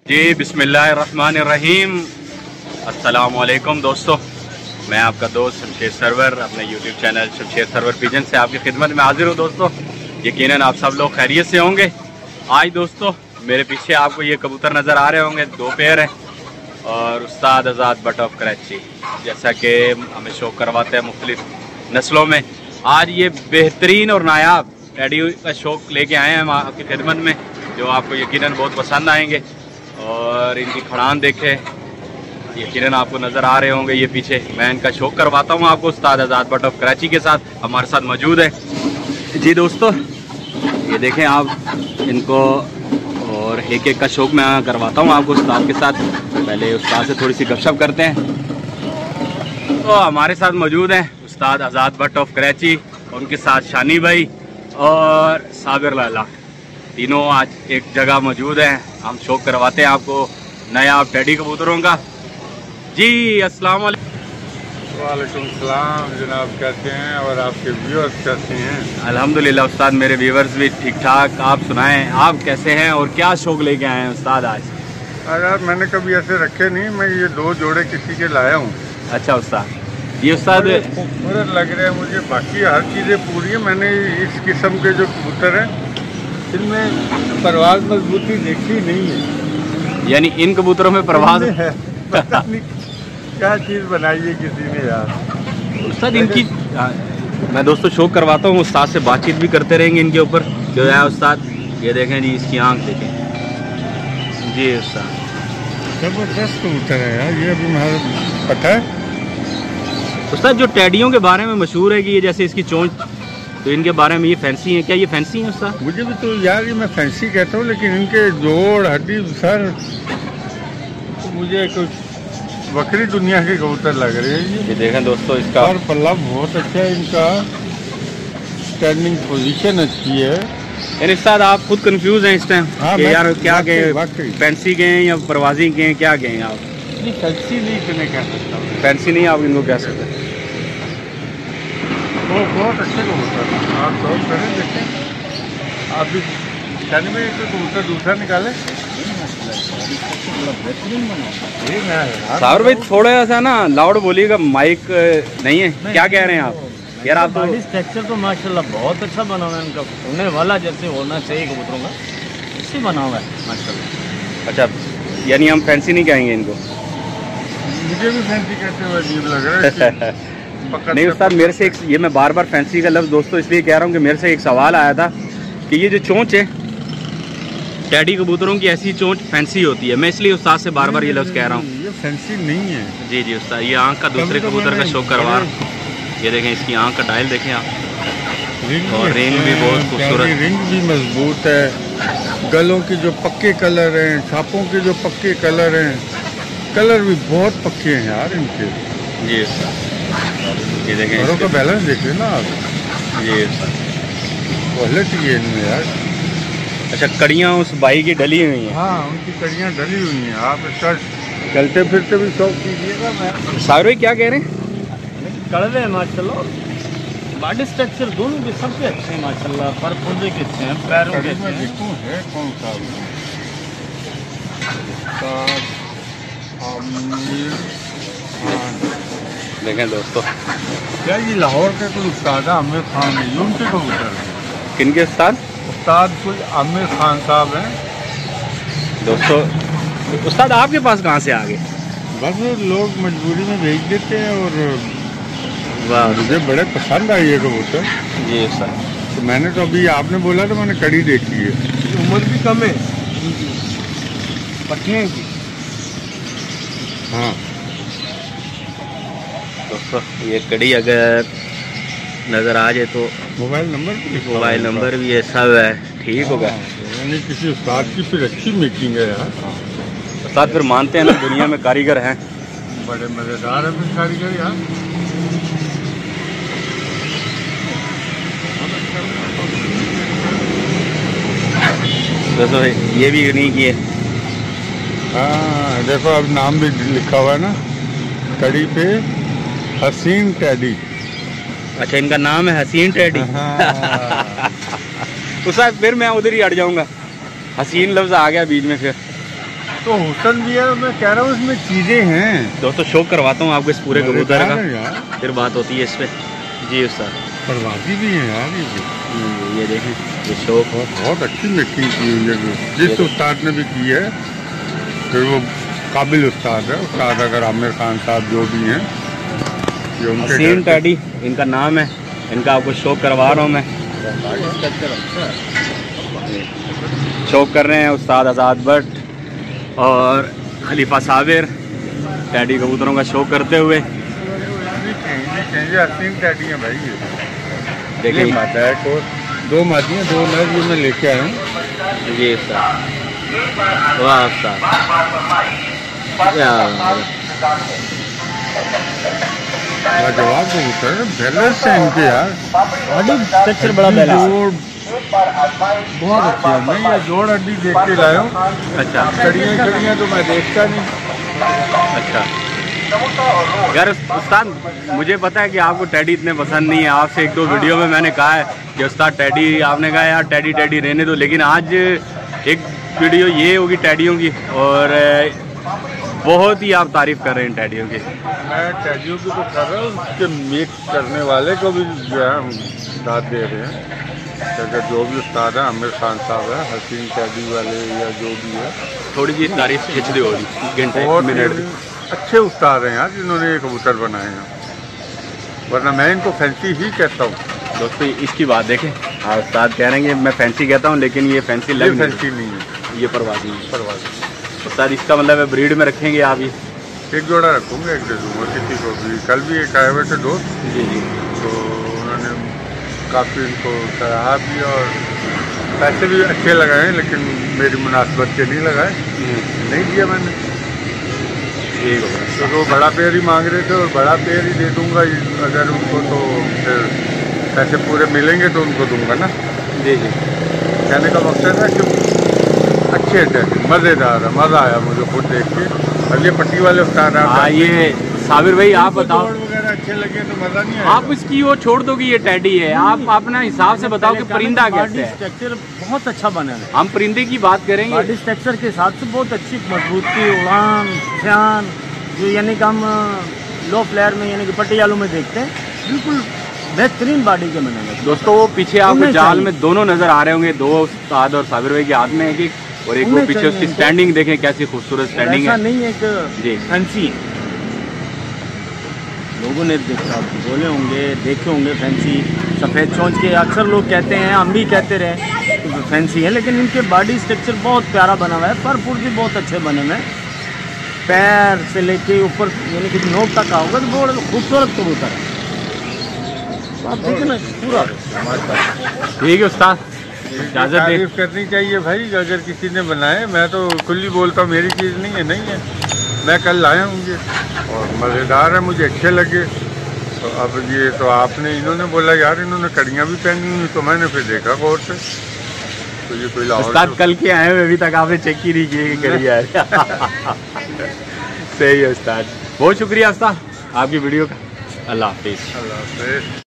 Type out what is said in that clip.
जी बिस्मिल्लाहिर्रहमानिर्रहीम। अस्सलाम वालेकुम दोस्तों, मैं आपका दोस्त शमशेर सरवर अपने YouTube channel Shamsher Sarwar pigeon से आपकी खिदमत में हाजिर हूँ। दोस्तों यकीनन आप सब लोग खैरियत से होंगे। आज दोस्तों मेरे पीछे आपको ये कबूतर नज़र आ रहे होंगे, दो पेयर हैं और उस्ताद आज़ाद बट ऑफ कराची जैसा कि हमें शौक करवाते हैं मुख्तलिफ नस्लों में। आज ये बेहतरीन और नायाब टैडी का शौक लेके आए हैं हम आपकी खिदमत में, जो आपको यकीनन बहुत पसंद आएंगे। और इनकी खड़ान देखे यकीनन आपको नज़र आ रहे होंगे। ये पीछे मैं इनका शौक करवाता हूँ आपको उस्ताद आज़ाद बट ऑफ कराची के साथ हमारे साथ मौजूद है। जी दोस्तों ये देखें आप इनको, और एक एक का शौक मैं करवाता हूँ आपको उस्ताद के साथ। पहले उस्ताद से थोड़ी सी गपशप करते हैं। तो हमारे साथ मौजूद हैं उस्ताद आज़ाद बट ऑफ कराची, उनके साथ शानी भाई और साबिर लाला, तीनों आज एक जगह मौजूद हैं। हम शौक करवाते हैं आपको नया टैडी कबूतरों का। जी अस्सलाम वालेकुम सलाम जनाब, कैसे हैं और आपके व्यूअर्स कैसे हैं? अल्हम्दुलिल्लाह उस्ताद, मेरे व्यूअर्स भी ठीक ठाक। आप सुनाएं, आप कैसे हैं और क्या शौक लेके आए हैं उस्ताद आज? यार मैंने कभी ऐसे रखे नहीं, मैं ये दो जोड़े किसी के लाया हूँ। अच्छा उस्ताद, ये उस्ताद खूबसूरत लग रहे हैं मुझे, बाकी हर चीज़ें पूरी है। मैंने इस किस्म के जो कबूतर हैं इनमें परवाज़ मजबूती देखी नहीं है, यानी इन कबूतरों में परवाज़ है। पता नहीं क्या चीज़ बनाई है किसी ने यार। उस्ताद इनकी मैं दोस्तों शौक करवाता हूँ, उस्ताद से बातचीत भी करते रहेंगे इनके ऊपर जो है उस्ताद। ये देखें जी, इसकी आंख देखें जी उस्ताद, ज़बरदस्त कबूतर है यार ये। अभी मुझे पता है उस्ताद जो टैडियों के बारे में मशहूर है कि ये जैसे इसकी चोंच, तो इनके बारे में ये फैंसी है, क्या ये फैंसी है उस्ताद? मुझे भी तो यार ये मैं फैंसी कहता हूँ, लेकिन इनके जोड़ हड्डी सर तो मुझे कुछ बकरी दुनिया के कबूतर लग रहे हैं। ये देखें दोस्तों इसका और पल्ला बहुत अच्छा है, इनका स्टैंडिंग पोजीशन अच्छी है। यानी उस्ताद आप खुद कंफ्यूज हैं इस टाइम कि यार क्या गए, फैंसी गए या परवाजी गए, क्या गए आप? नहीं फैंसी नहीं इतने कह सकता हूँ, फैंसी नहीं आप इनको कह सकते। वो बहुत अच्छे कबूतर हैं। आप शौक करें, देखें आप भी कहने में एक कबूतर दूसरा निकाले। सावर भाई थोड़ा सा ना लाउड बोलिएगा, माइक नहीं है। क्या कह रहे हैं आप? यार आप तो स्ट्रक्चर तो माशाल्लाह बहुत अच्छा बना हुआ है इनका, होने वाला जैसे होना चाहिए कबूतरों का इसी बना हुआ है माशाल्लाह। अच्छा, यानी हम फैंसी नहीं कहेंगे इनको? मुझे भी फैंसी कहते हुए अजीब लग रहा है। नहीं उस्ताद, मेरे से एक ये मैं बार बार फैंसी का लफ्ज़ दोस्तों इसलिए कह रहा हूँ कि मेरे से एक सवाल आया था कि ये जो चोंच है टैडी कबूतरों की, ऐसी चोंच फैंसी होती है। मैं इसलिए उस्ताद से बार बार ये लफ्ज़ कह रहा हूँ। ये फैंसी नहीं है। जी जी उस्ताद, ये आँख का दूसरे कबूतर का शौक करवा। ये देखें इसकी आँख का डायल देखें आप, और रिंग भी बहुत खूबसूरत, रिंग भी मजबूत है। गलों की जो पक्के कलर हैं, छापों के जो पक्के कलर हैं, कलर भी बहुत पक्के हैं यार इनके। जी ये देखें घरों का बैलेंस देखिए ना आप। जी क्वालिटी है इनमें यार। अच्छा, कड़ियाँ उस बाई की डली हुई हैं? हाँ उनकी कड़ियाँ डली हुई हैं। आप इसका चलते फिरते भी शौक कीजिएगा। मैं सागर भाई क्या कह रहे हैं? कड़वे हैं माशाल्लाह, बॉडी स्ट्रक्चर दोनों के सबसे अच्छे हैं माशाल्लाह। पर पुर्जे के अच्छे हैं, पैरों के अच्छे हैं। देखूँ है कौन सा देखें दोस्तों, क्या ये लाहौर के कोई उस्ताद आमिर खान है, ये उनके कबूतर हैं। किनके उस्ताद? उस्ताद कोई आमिर खान साहब हैं दोस्तों। उस्ताद आपके पास कहाँ से आ गए? बस लोग मजबूरी में भेज देते हैं, और वाह मुझे बड़े पसंद आई ये कबूतर। जी उस्ताद, तो मैंने तो अभी आपने बोला तो मैंने कड़ी देखी है। उम्र भी कम है पट्टियाँ की। हाँ दोस्तों ये कड़ी अगर नज़र आ जाए तो मोबाइल नंबर भी लिखा मोबाइल होगा। नंबर भी है, सब है, ठीक होगा। यानी किसी उस्ताद की फिर अच्छी मीटिंग है यार। उस्ताद फिर मानते हैं ना दुनिया में कारीगर हैं। बड़े मज़ेदार है फिर कारीगर यार। दोस्तों ये भी नहीं किए। हाँ देखो अब नाम भी लिखा हुआ है ना कड़ी पे, हसीन टैडी। अच्छा इनका नाम है हसीन टैडी। हाँ। उस फिर मैं उधर ही अड़ जाऊंगा, हसीन लफ्ज़ आ गया बीच में फिर। तो हुसन भी है, मैं कह रहा हूँ इसमें चीजें हैं। दोस्तों शौक करवाता हूँ आपको इस पूरे कबूतर का, यार फिर बात होती है इस पे। जी उस्ताद, परवाजी भी है यार ये देखें, ये शौक बहुत अच्छी मेकिंग की हुई है, जिस उस्ताद ने भी की है फिर वो काबिल उस्ताद है। उस्ताद अगर आमिर खान साहब जो भी हैं, ये उनके हसीन टैडी इनका नाम है, इनका आपको शौक करवा रहा हूँ मैं। शौक कर रहे हैं उस्ताद आज़ाद भट्ट और खलीफा साबिर टैडी कबूतरों का शौक करते हुए। हसीन टैडी हैं भाई, ये देखिए माता है को 2 मादियाँ 2 नर ये मैं लेके आया हूँ। जी उस्ताद, वाह उस्ताद, जवाब कबूतर है, बैलेंस है इनके यार, बॉडी स्ट्रक्चर बड़ा बैलेंस, बहुत अच्छी है। मैं ये जोड़ हड्डी देख के लाया हूँ। अच्छा कड़ियाँ तो मैं देखता नहीं। अच्छा यार उस्ताद, मुझे पता है कि आपको टैडी इतने पसंद नहीं है, आपसे 1-2 वीडियो में मैंने कहा है कि उस्ताद टैडी, आपने कहा यार टैडी टैडी रहने दो, लेकिन आज एक वीडियो ये होगी टैडियों की, और बहुत ही आप तारीफ कर रहे हैं टैडियों की। मैं टैडियों की तो कर रहा हूँ, उसके मिक्स करने वाले को भी जो है हम दाद दे रहे हैं। अगर जो भी उस्ताद है, आमिर खान साहब है, हसीन टैडी वाले या जो भी है, थोड़ी सी तारीफ खिंच दी होगी घंटे बहुत मिनट। अच्छे उस्ताद हैं यार जिन्होंने ये कबूतर बनाए हैं, वरना मैं इनको फैंसी ही कहता हूँ। दोस्तों इसकी बात देखें, हाँ उस्ताद कह रहे हैं कि मैं फैंसी कहता हूँ, लेकिन ये फैंसी लग फैंसी नहीं है, ये परवाज़ी है। परवाज़ी। उस्ताद इसका मतलब है ब्रीड में रखेंगे आप ये? एक जोड़ा रखूँगा, एक दे दूँगा किसी को भी। कल भी एक आए हुए थे दोस्त, जी जी, तो उन्होंने काफ़ी इनको सराहा भी और पैसे भी अच्छे लगाए, लेकिन मेरी मुनासिबत के नहीं लगाए, नहीं दिया मैंने। ठीक होगा, तो वो बड़ा पेड़ ही मांग रहे थे और बड़ा पेड़ ही दे दूँगा अगर उनको, तो फिर पैसे पूरे मिलेंगे तो उनको दूँगा ना। जी जी, कहने का मकसद है कि अच्छे थे, मज़ेदार है, मज़ा आया मुझे खुद देख के। और ये पट्टी वाले उस्ताद हैं। हाँ ये साबिर भाई आप बताओ, वगैरह अच्छे लगे तो मज़ा नहीं आया। आप इसकी वो छोड़ दो कि ये टैडी है, आप अपना हिसाब से बताओ कि परिंदा कैसे है। स्ट्रक्चर बहुत अच्छा बना है। हम परिंदे की बात करेंगे, बॉडी स्ट्रक्चर के हिसाब से बहुत अच्छी मजबूती, उड़ान, ध्यान, जो यानी कि हम लो फ्लेयर में यानी कि पटियालों में देखते हैं, बिल्कुल बेहतरीन बॉडी के बने हैं। दोस्तों वो पीछे आपको जाल में दोनों नजर आ रहे होंगे, 2 उस्ताद और साबिर भाई के हाथ में एक और एक वो पीछे उसकी स्टैंडिंग देखें, कैसी खूबसूरत स्टैंडिंग है। नहीं एक जी फैंसी, लोगों ने देखा बोले होंगे, देखे होंगे फैंसी सफ़ेद चोंच के, अक्सर लोग कहते हैं, हम भी कहते रहे तो फैंसी है, लेकिन इनके बॉडी स्ट्रक्चर बहुत प्यारा बना हुआ है, पर भी बहुत अच्छे बने हुए हैं, पैर से लेके ऊपर यानी कि नोक तक आओगे तो बहुत खूबसूरत कबूतर है। तो आप देखिए ना पूरा। ठीक है उस्ताद, इजाज़त दे। तारीफ करनी चाहिए भाई, अगर किसी ने बनाए। मैं तो खुली बोलता हूँ, मेरी चीज़ नहीं है, नहीं है। मैं कल लाया हूँ ये और मज़ेदार है, मुझे अच्छे लगे। तो अब ये तो आपने, इन्होंने बोला यार इन्होंने कड़ियाँ भी पहनी हुई, तो मैंने फिर देखा गौर से, तो ये कोई लाहौर उस्ताद कल के आए हुए, अभी तक आपने चेक ही नहीं किए कि कड़ियाँ है। सही है उस्ताद, बहुत शुक्रिया उस्ताद आपकी वीडियो का। अल्लाह हाफिज़। अल्लाह हाफ़िज़।